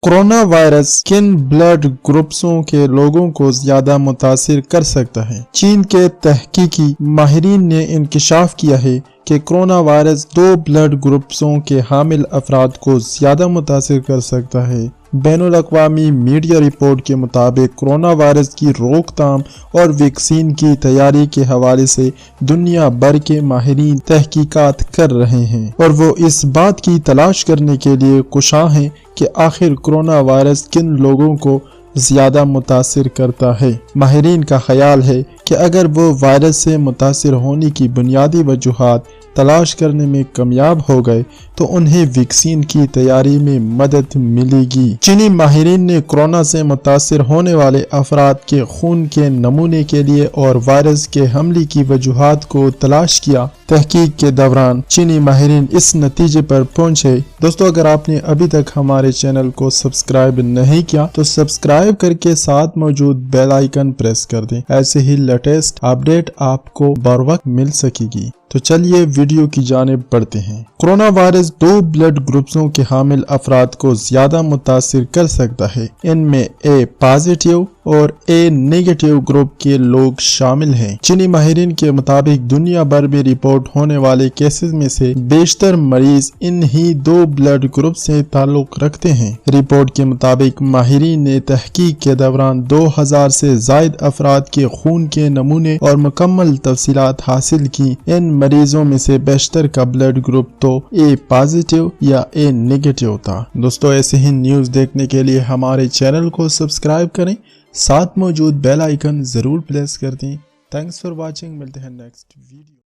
Corona virus किन blood ग्रुप्सों के लोगों को ज्यादा मुतासिर कर सकता है? चीन के तहकीकी माहिरीन ने इंकशाफ किया है कि कोरोना वायरस 2 ब्लड ग्रुप्सों के हामिल अफराद को ज्यादा मुतासिर कर सकता है। बैनुल अक़वामी मीडिया रिपोर्ट के मुताबिक कोरोना वायरस की रोकथाम और वैक्सीन की तैयारी के हवाले से दुनिया भर के माहिरीन तहकीकात कर रहे हैं और वो इस बात की तलाश करने के लिए कुशां हैं कि आखिर कोरोना वायरस किन लोगों को ज्यादा मुतासिर करता है। माहिरीन का ख्याल है कि अगर वो वायरस से मुतासिर होने की बुनियादी वजूहात तलाश करने में कामयाब हो गए तो उन्हें वैक्सीन की तैयारी में मदद मिलेगी। चीनी माहिरीन ने कोरोना से मुतासिर होने वाले अफराद के खून के नमूने के लिए और वायरस के हमले की वजूहात को तलाश किया। तहकीक के दौरान चीनी माहिरीन इस नतीजे पर पहुंचे। दोस्तों, अगर आपने अभी तक हमारे चैनल को सब्सक्राइब नहीं किया तो सब्सक्राइब करके साथ मौजूद बेल आइकन प्रेस कर दें। ऐसे ही लेटेस्ट अपडेट आपको बर वक्त मिल सकेगी। तो चलिए वीडियो की जानिब बढ़ते हैं। कोरोना वायरस 2 ब्लड ग्रुप्सों के हामिल अफराद को ज्यादा मुतासिर कर सकता है। इनमें ए पॉजिटिव और ए नेगेटिव ग्रुप के लोग शामिल हैं। चीनी माहिरीन के मुताबिक दुनिया भर में रिपोर्ट होने वाले केसेस में से बेशतर मरीज इन ही 2 ब्लड ग्रुप से ताल्लुक रखते हैं। रिपोर्ट के मुताबिक माहिरीन ने तहकीक के दौरान 2000 से जायद अफराद के खून के नमूने और मुकम्मल तफसीलात हासिल की। इन मरीजों में से बेशतर का ब्लड ग्रुप तो ए पॉजिटिव या ए नेगेटिव था। दोस्तों, ऐसे ही न्यूज देखने के लिए हमारे चैनल को सब्सक्राइब करें, साथ मौजूद बेल आइकन जरूर प्रेस कर दें। Thanks for watching. मिलते हैं नेक्स्ट वीडियो।